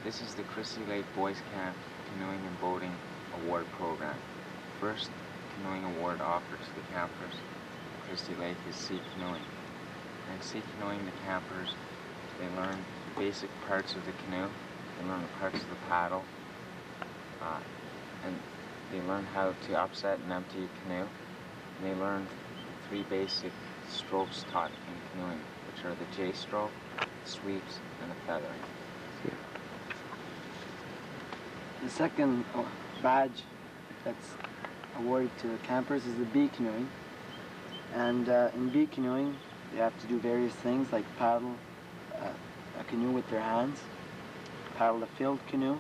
This is the Christie Lake Boys Camp Canoeing and Boating Award Program. First canoeing award offered to the campers at Christie Lake is sea canoeing. And sea canoeing, the campers, they learn the basic parts of the canoe, they learn the parts of the paddle, and they learn how to upset and empty a canoe. And they learn 3 basic strokes taught in canoeing, which are the J stroke, sweeps, and the feathering. The second badge that's awarded to the campers is the bee canoeing. And in bee canoeing, they have to do various things like paddle a canoe with their hands, paddle a filled canoe,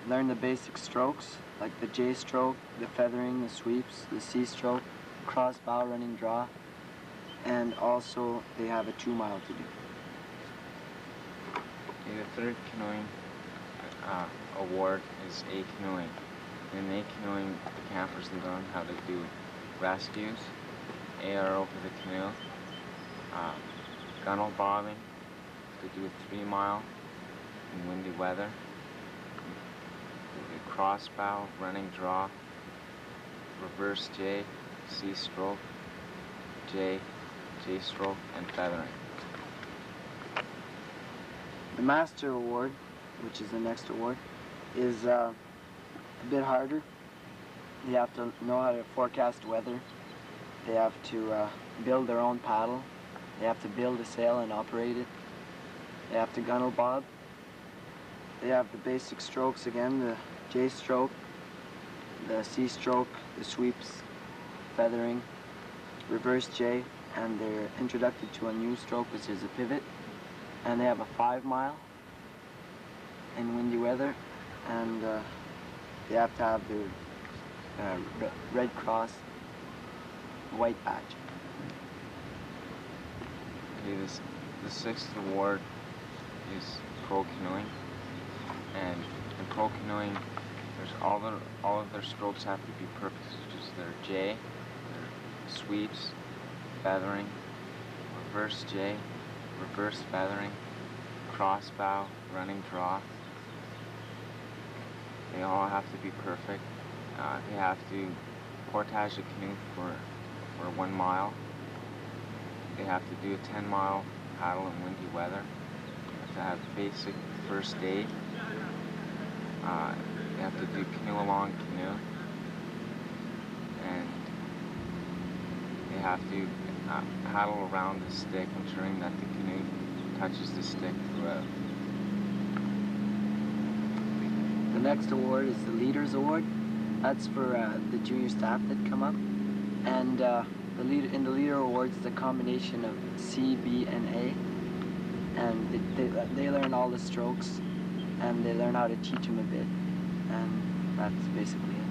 learn the basic strokes like the J stroke, the feathering, the sweeps, the C stroke, cross bow running draw, and also they have a 2-mile to do. The third canoeing award is A canoeing. In A canoeing, the campers learn how to do rescues, AR over the canoe, gunnel bobbing, to do a 3-mile in windy weather, the cross bow, running draw, reverse J, C stroke, J, J stroke, and feathering. The Master Award, which is the next award, is a bit harder. They have to know how to forecast weather. They have to build their own paddle. They have to build a sail and operate it. They have to gunnel bob. They have the basic strokes again, the J stroke, the C stroke, the sweeps, feathering, reverse J, and they're introduced to a new stroke, which is a pivot. And they have a 5-mile in windy weather, and they have to have their Red Cross white badge. Okay, the 6th award is pro canoeing, and in pro canoeing, there's all of their strokes have to be perfect, such as their J, their sweeps, feathering, reverse J, reverse feathering, cross bow, running draw. They all have to be perfect. They have to portage a canoe for 1 mile. They have to do a 10-mile paddle in windy weather. They have to have basic first aid. They have to do canoe along canoe. And they have to paddle around the stick, ensuring that the canoe touches the stick throughout. The next award is the Leaders Award. That's for the junior staff that come up. And in the Leader Awards, it's a combination of C, B, and A. And they learn all the strokes, and they learn how to teach them a bit. And that's basically it.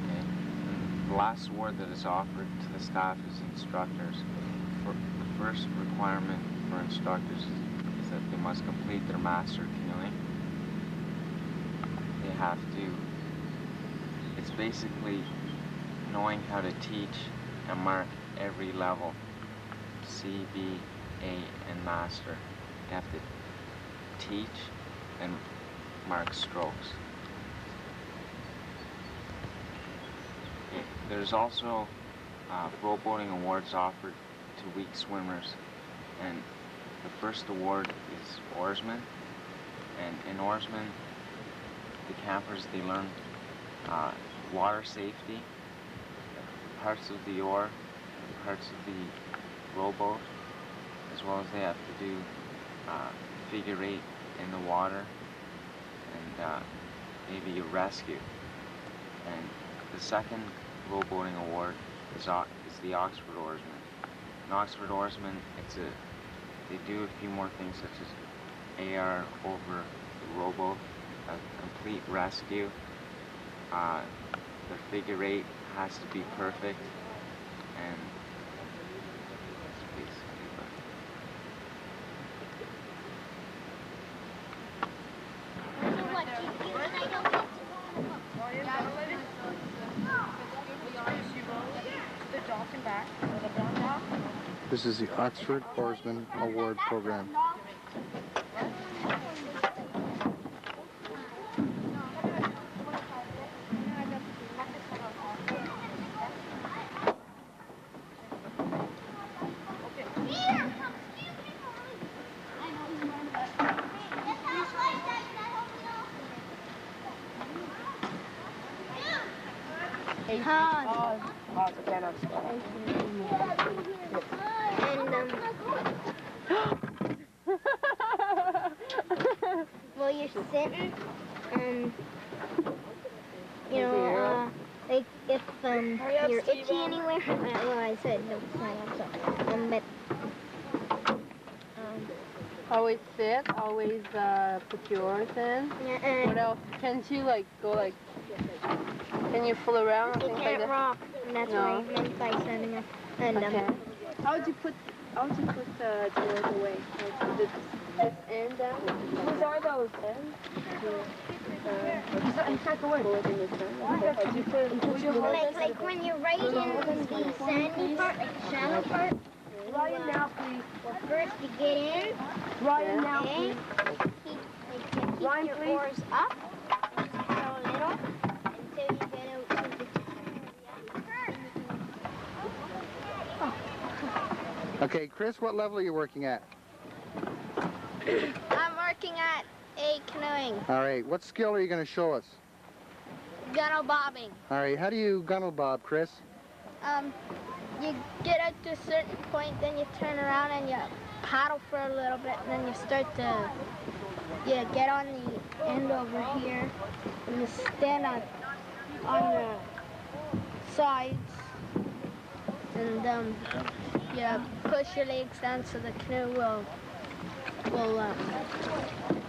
Okay. And the last award that is offered to the staff is instructors. The first requirement for instructors is that they must complete their master canoeing. They have to, it's basically knowing how to teach and mark every level, C, B, A, and master. You have to teach and mark strokes. Okay. There's also rowboating awards offered to weak swimmers, and the first award is oarsmen. And in oarsmen, the campers, they learn water safety, parts of the oar, parts of the rowboat, as well as they have to do figure 8 in the water, and maybe a rescue. And the second rowboating award is the Oxford Oarsman. An Oxford Oarsman, they do a few more things, such as AR over the rowboat, a complete rescue. Their figure 8 has to be perfect, and that's basically about This is the Oxford Oarsman Award Program. Hard. And well, you're sitting, and you know, like if you're itchy anywhere. Well, I said no. But always sit. Always put yours in. yeah, What else? Can't you like go like? Can you fool around? you can't like rock. And that's what I meant by standing up. And okay. How would you put the drawers away? Like, is it this end down? Whose are those? Like when you're right in the sandy part, like the shallow part. Ryan now, please. Well, first you get in. Ryan now, Okay. please. Keep Ryan, your please. oars up. And paddle a little until you get out to the Okay, Chris, what level are you working at? I'm working at a canoeing, All right, what skill are you going to show us? gunnel bobbing. All right, how do you gunnel bob, Chris? You get out to a certain point, then you turn around and you paddle for a little bit, and then you start to, get on the end over here, and you stand on the sides, and you push your legs down so the canoe will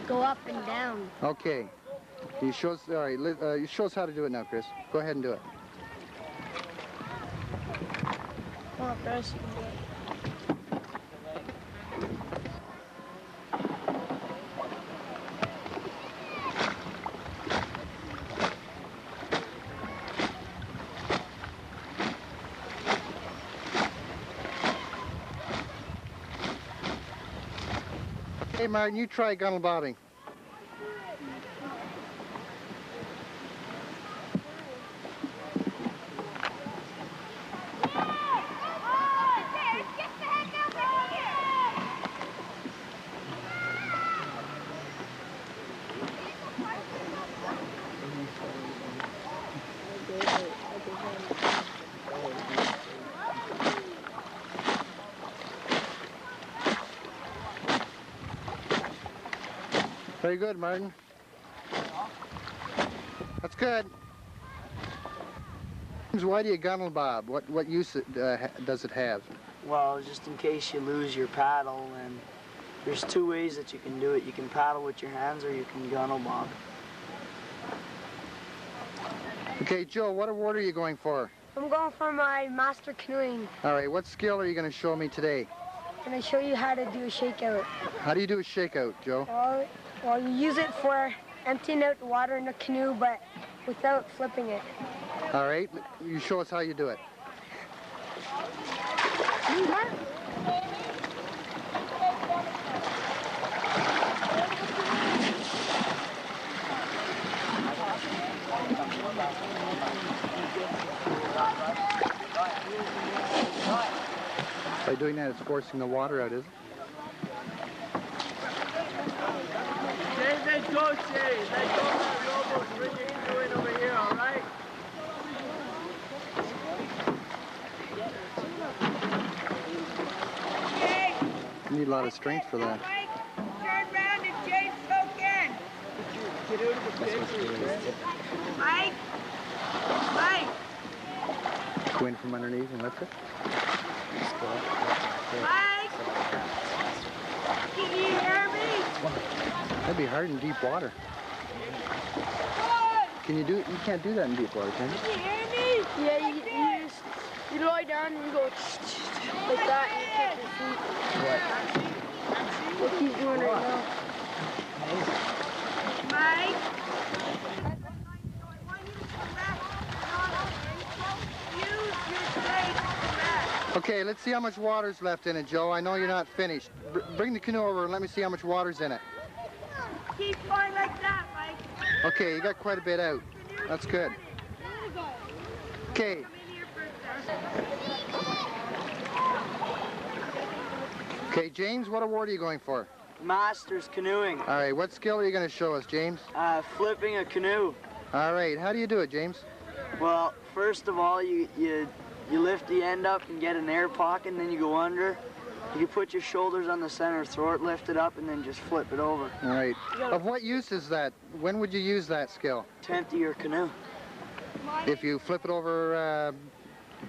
go up and down. Okay. You show us, all right, you show us how to do it now, Chris. Go ahead and do it. Well, first you can do it. Hey, Martin, you try gunnel bobbing. Very good, Martin. That's good. Why do you gunnel bob? What use does it have? Well, just in case you lose your paddle, and there's two ways that you can do it. You can paddle with your hands, or you can gunnel bob. Okay, Joe, what award are you going for? I'm going for my master canoeing. All right, what skill are you going to show me today? I'm going to show you how to do a shakeout. How do you do a shakeout, Joe? Well, you use it for emptying out the water in the canoe, but without flipping it. All right, you show us how you do it. By doing that, it's forcing the water out, is it? Let go, Shay. Let go of the rowboat. Bring your canoe in over here, all right? You need a lot of strength for that. Mike, turn around and James soak in. Get out of the picture. Mike! Mike! Go in from underneath and lift it. Mike! Can you hear me? That'd be hard in deep water. Can you do it? You can't do that in deep water, can you? Can you hear me? Yeah, you lie down and you go like that and you take your feet. What he's doing right now. Mike! Okay, let's see how much water's left in it, Joe. I know you're not finished. Bring the canoe over and let me see how much water's in it. Keep going like that, Mike. Okay, you got quite a bit out. That's good. Okay. Okay, James, what award are you going for? Masters canoeing. All right, what skill are you going to show us, James? Flipping a canoe. All right, how do you do it, James? Well, first of all, you lift the end up and get an air pocket, and then you go under. You put your shoulders on the center throat, lift it up, and then just flip it over. All right. Of what use is that? When would you use that skill? To empty your canoe. If you flip it over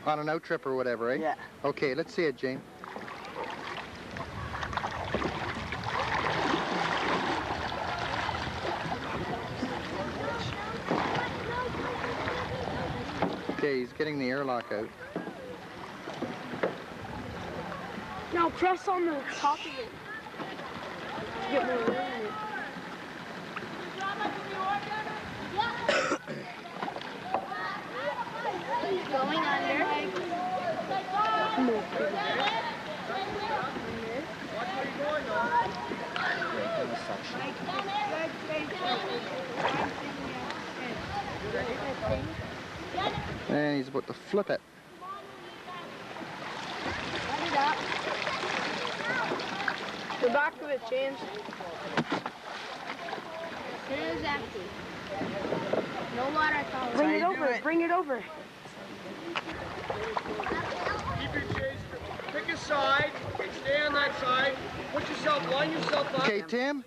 on an out trip or whatever, right? Yeah. Okay, let's see it, Jane. Okay, he's getting the airlock out. Now press on the top of it. Get more room in it. Going under. And he's about to flip it. Let it up. The back of it, James. Canoe's empty. No water at all. Bring it over. Bring it over. Keep your chase. Pick a side. Okay, stay on that side. Put yourself, line yourself up. Okay, Tim,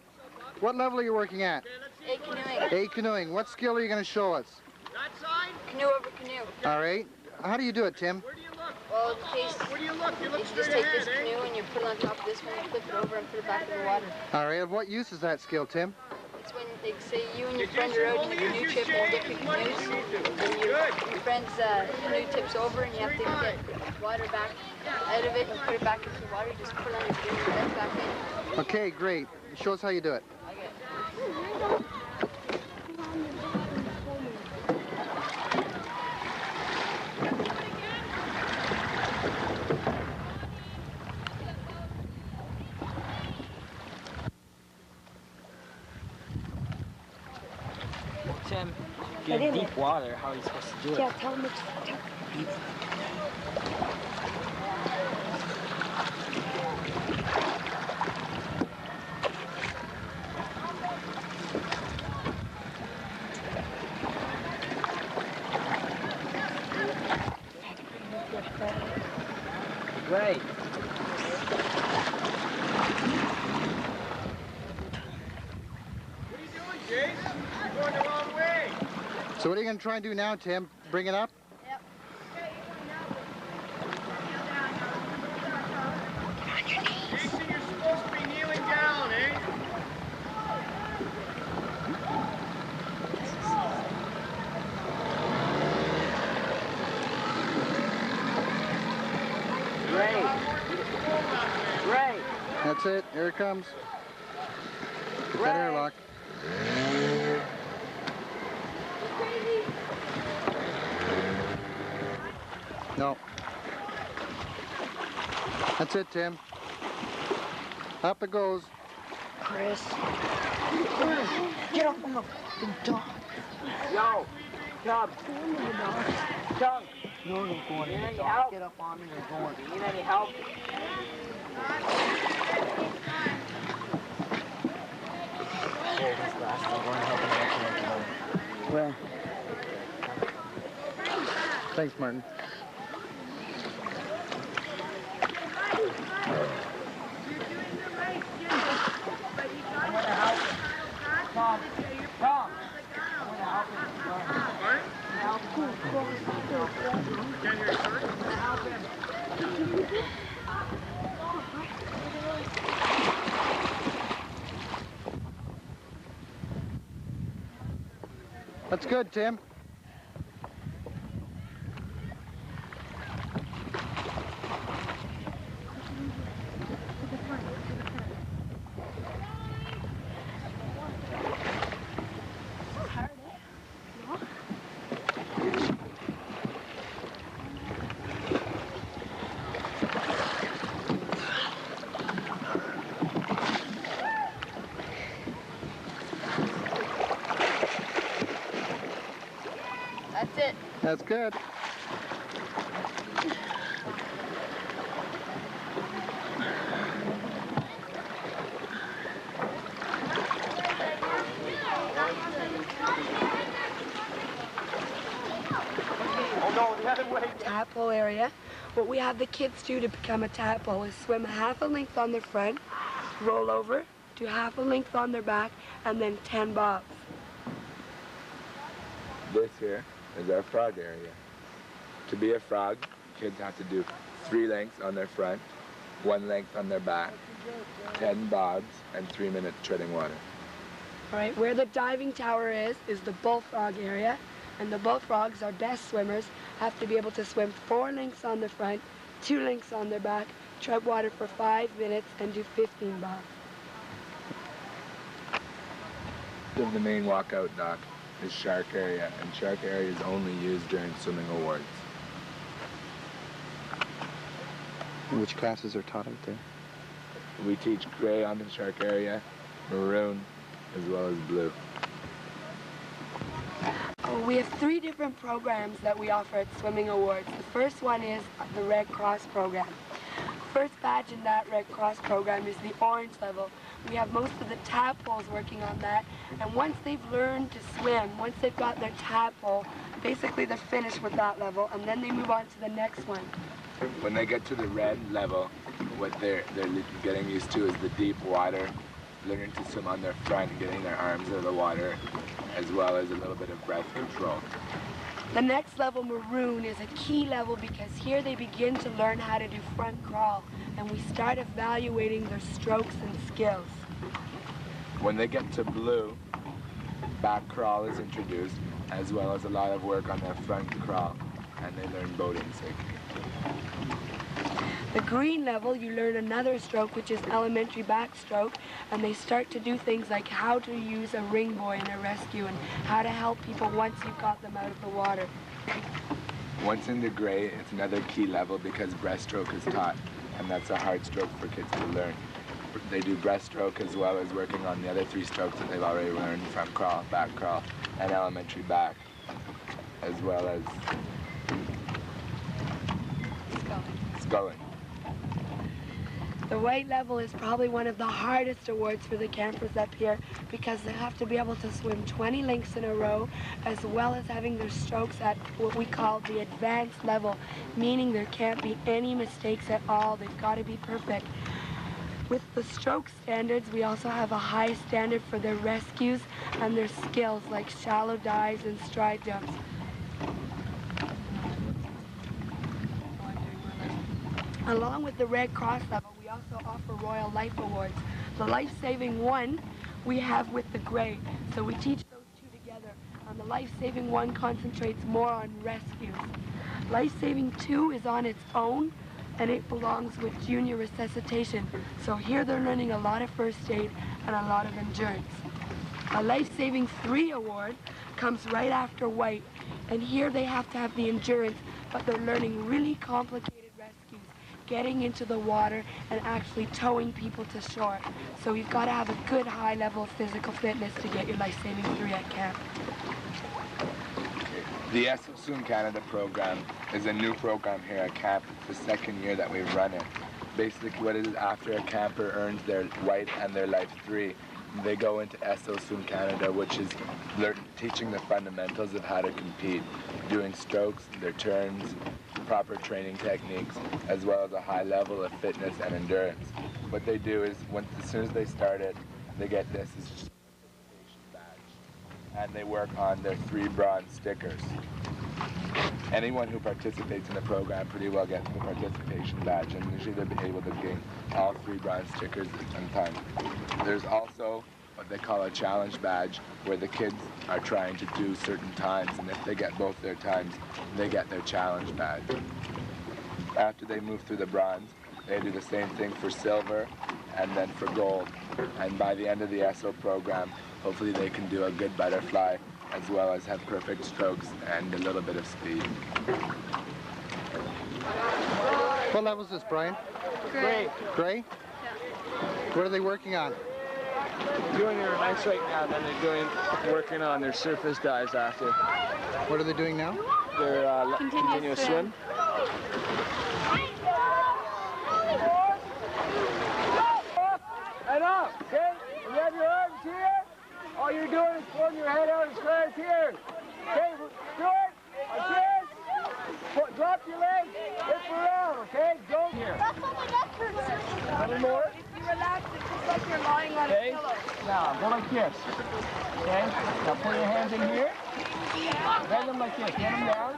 what level are you working at? A canoeing. A canoeing. What skill are you going to show us? That side? Canoe over canoe. All right. How do you do it, Tim? Where do you look? Well, in case Where do you look? You look you just straight take ahead, this canoe and you put it on top of this one, you flip it over and put it back in the water. All right. Of what use is that skill, Tim? It's when, like, say you and your friend are out in the canoe trip and you dip your canoes, and your friend's canoe tips over and you have to get water back out of it and put it back into the water. You just put it on your canoe and let it back in. Okay, great. Show us how you do it. Tim, you're in deep water. How are you supposed to do it? Yeah, tell him it's... Great. So what are you going to try and do now, Tim? Bring it up? Yep. Jason, you're supposed to be kneeling down, eh? Great. Great. That's it. Here it comes. That airlock. No. That's it, Tim. Up it goes. Chris. Get up on the fucking dock. Yo, Cub. Cub. No, you're going in the dock. Get up on me, you're going. Do you need any help? Where? Thanks, Martin. Tom. Tom. That's good, Tim. That's it. That's good. tadpole area. What we have the kids do to become a tadpole is swim half a length on their front, roll over, do half a length on their back, and then 10 bobs. This here is our frog area. To be a frog, kids have to do 3 lengths on their front, 1 length on their back, 10 bobs, and 3 minutes treading water. All right, where the diving tower is the bullfrog area, and the bullfrogs, our best swimmers, have to be able to swim 4 lengths on the front, 2 lengths on their back, tread water for 5 minutes, and do 15 bobs. The main walkout dock is shark area, and shark area is only used during swimming awards. Which classes are taught out there? We teach gray on the shark area, maroon, as well as blue. We have 3 different programs that we offer at Swimming Awards. The first one is the Red Cross program. First badge in that Red Cross program is the orange level. We have most of the tadpoles working on that, and once they've learned to swim, once they've got their tadpole, basically they're finished with that level, and then they move on to the next one. When they get to the red level, what they're getting used to is the deep water, learning to swim on their front, getting their arms out of the water, as well as a little bit of breath control. The next level, maroon, is a key level because here they begin to learn how to do front crawl, and we start evaluating their strokes and skills. When they get to blue, back crawl is introduced, as well as a lot of work on their front crawl, and they learn boating safety. The green level, you learn another stroke, which is elementary backstroke, and they start to do things like how to use a ring buoy in a rescue and how to help people once you've got them out of the water. Once in the gray, it's another key level because breaststroke is taught, and that's a hard stroke for kids to learn. They do breaststroke as well as working on the other 3 strokes that they've already learned, front crawl, back crawl, and elementary back, as well as sculling. The white level is probably one of the hardest awards for the campers up here because they have to be able to swim 20 lengths in a row, as well as having their strokes at what we call the advanced level, meaning there can't be any mistakes at all. They've got to be perfect. With the stroke standards, we also have a high standard for their rescues and their skills like shallow dives and stride jumps. Along with the Red Cross level, we also offer Royal Life Awards. The Life Saving 1 we have with the gray, so we teach those 2 together. And the Life Saving 1 concentrates more on rescues. Life Saving 2 is on its own, and it belongs with junior resuscitation. So here they're learning a lot of first aid and a lot of endurance. A Life Saving 3 award comes right after white, and here they have to have the endurance, but they're learning really complicated rescues, getting into the water and actually towing people to shore. So you've got to have a good high level of physical fitness to get your Life Saving 3 at camp. The SO Canada program is a new program here at camp. It's the 2nd year that we've run it. Basically what it is, after a camper earns their white and their Life 3, they go into SO Canada, which is teaching the fundamentals of how to compete, doing strokes, their turns, proper training techniques, as well as a high level of fitness and endurance. What they do is, as soon as they start it, they get this as just a participation badge, and they work on their 3 bronze stickers. Anyone who participates in the program pretty well gets the participation badge, and usually they'll be able to gain all 3 bronze stickers at some time. There's also what they call a challenge badge, where the kids are trying to do certain times, and if they get both their times, they get their challenge badge. After they move through the bronze, they do the same thing for silver and then for gold. And by the end of the SO program, hopefully they can do a good butterfly, as well as have perfect strokes and a little bit of speed. What level is this, Brian? Great. Gray? Yeah. What are they working on? Doing their ice right now, then they're working on their surface dives after. What are they doing now? Their continuous swim. And up, okay? You have your arms here. All you're doing is pulling your head out as far as here. Okay, do it. Like this. Drop your leg. more. If you relax, it's just like you're lying on a Okay. pillow. Now, go like this. Okay? Now put your hands in here. Bend them like this. Bend them down.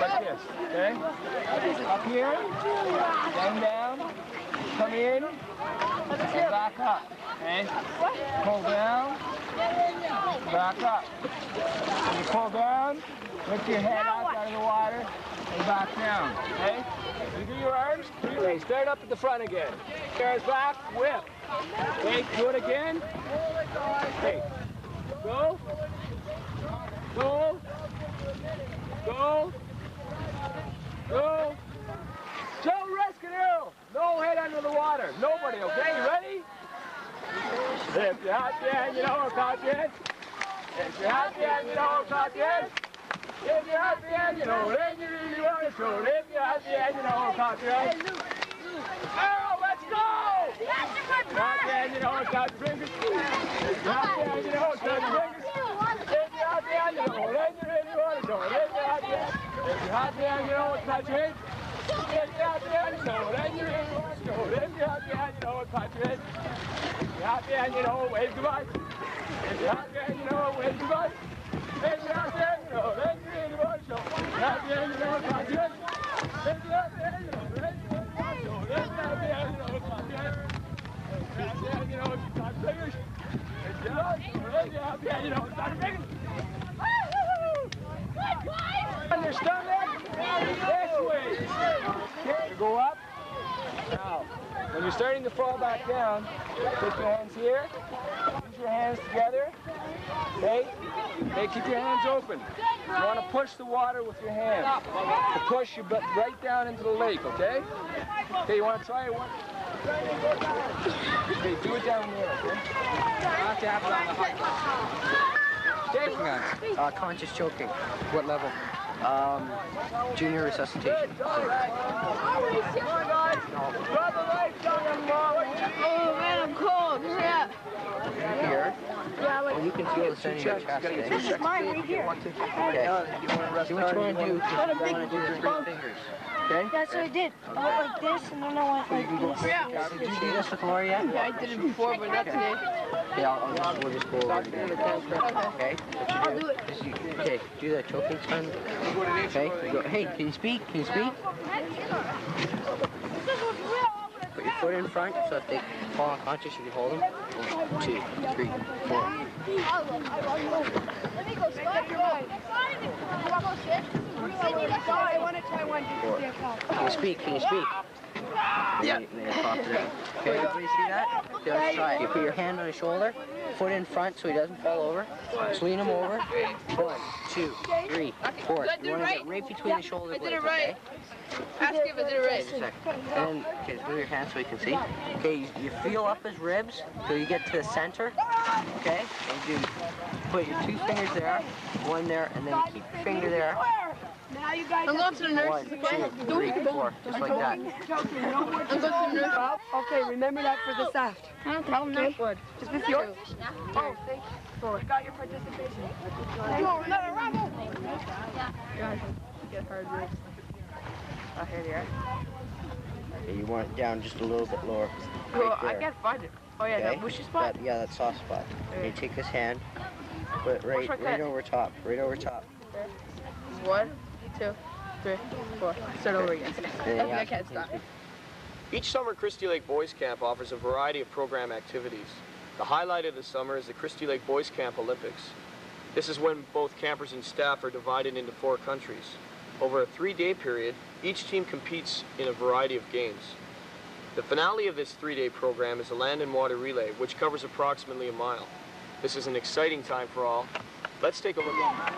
Like this. Okay? Up here. Bend down. Come in. And back up. Okay? Pull down. Back up. And you pull down. Lift your head up out of the water. And back down. Okay? You do your arms. Okay, start up at the front again. Stairs back. Whip. Okay, do it again. Okay. Go. Go. Go. Go. Joe Rescue. No head under the water. Nobody, okay? You ready? If you're happy and you know about it. If you're happy and you know about it. If you're happy and you know, then you really want to show. If you're happy and you know about it. Arrow, let's go! Happy and you know about fingers. If you're happy and you know about fingers. If you're happy and you know, then you really want to show. If you're happy and you know about it. If you're happy and you know, then you really want to show. If you're happy and you know about it. If you're happy and you know, wave goodbye. If you're happy and you know, wave goodbye. If you're happy and you know, then you really want to show. Happy and you know about it. If you're happy and you know, then you really want to show. If you're happy and you know about it. If you're happy and you know about fingers. If you're happy and you know about fingers. On your stomach, this way. Okay, go up. Now, when you're starting to fall back down, put your hands here. Use your hands together. Okay? Okay, keep your hands open. You want to push the water with your hands. To push your butt right down into the lake, okay? Okay, you want to try it one? Okay, do it down there, okay? Okay. Conscious choking. What level? Junior resuscitation. Oh man, I'm cold. Hurry up. Here. Yeah, like, And you can feel the center of your chest. this is mine right here. Okay. See what you want to do is you want to do the 3 fingers. Okay? That's what I did. I went like this, and then I went like this. Did you do this with Laura yet? Yeah, I did it before, but not today. Okay, we'll just go over it again. Okay? I'll do it. Okay, do that choking sign. Okay? You go, hey, can you speak? Can you speak? Put your foot in front, so if they fall unconscious, you can hold them. 1, 2, 3, 4. Let me go start. I want to try one just to see how it Can you speak? Can you speak? Yeah. Okay, everybody see that? Okay, let's try it. You put your hand on his shoulder, foot in front so he doesn't fall over. Just lean him over. 1, 2, 3, 4. You want to get right between the shoulder blades, okay? Ask if I did it right. Just a second. And then, okay, just move your hand so you can see. Okay, you feel up his ribs till you get to the center. Okay? And you put your 2 fingers there, 1 there, and then you keep your finger there. Now you guys I'm going to the nurse. 1, 2, 3, 4, just like that. choking. No more I'm going to the nurse. Okay, remember that for the Saft. No problem, no food. Is this yours? Oh, thank you. I got your participation. Get hard ribs. Oh, here they are. Okay, you want it down just a little bit lower. Well, Right I there. can't find it. Oh yeah, that bushy spot. Yeah, that soft spot. And you take this hand, put it right over top, right over top. 1, 2, 3, 4. Start over again. And then you I have can't to- stop. Each summer, Christie Lake Boys Camp offers a variety of program activities. The highlight of the summer is the Christie Lake Boys Camp Olympics. This is when both campers and staff are divided into 4 countries. Over a 3-day period, each team competes in a variety of games. The finale of this 3-day program is a land and water relay, which covers approximately a mile. This is an exciting time for all. Let's take a look at it.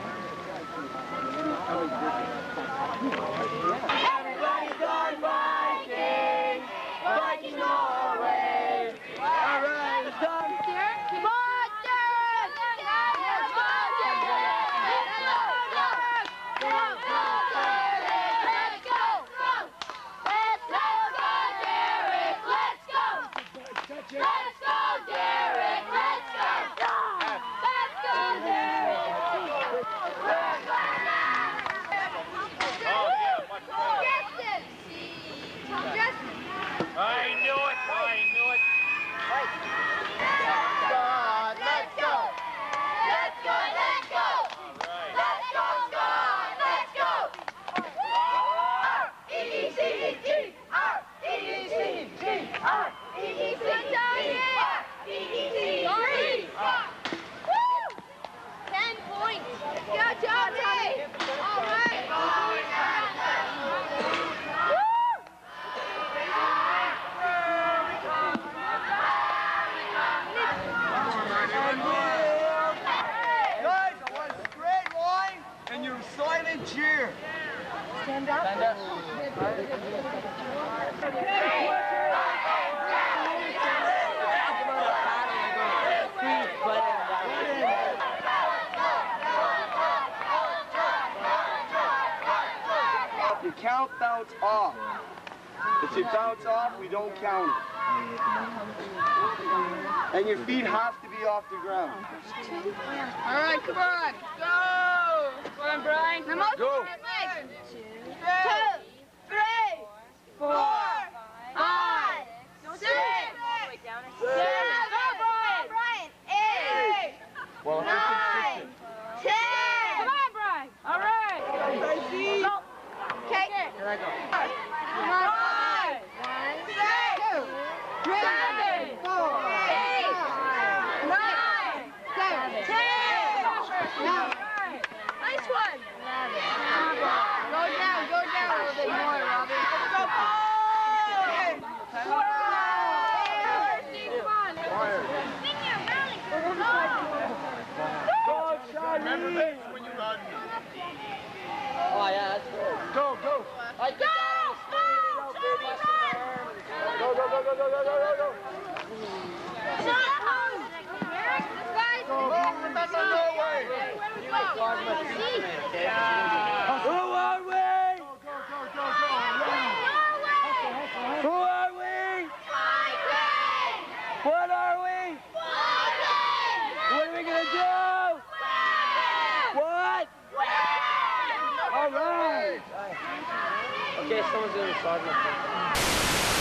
Everybody's gone Viking, Viking Norway. All right, it's done. I knew it! Scott, let's go! Let's go, let's go! Let's go, Scott, let's go! R-E-E-C-T! R-E-E-C-T! R-E-E-C-T! R-E-E-C-T! 10 points! Good job, Tommy! All right! Guys, I want a straight line and your silent cheer. Stand up. Stand up. You count, bounce off. If you bounce off, we don't count it. And your feet have to be off the ground. All right, come on. Go. Come on, Brian. Go. 2, 3, 4, 5, 6, 7, Brian, 8, Well, 9, 10. Come on, Brian. All right. Okay. Here I go. Come on. 1, 2, 3, 4, 8, 9, 10. Nice one. Go down a little bit more, Robbie. Go, Remember this when you run. Oh, yeah, that's good. Go, go. I get down on the swing, Go, go, go, go, go, go, go, go. Go, remember Norway. Who are we? Go, go, go, go, Who are we? What are we? What are we gonna do? What? All right. Okay, someone's gonna be starting up.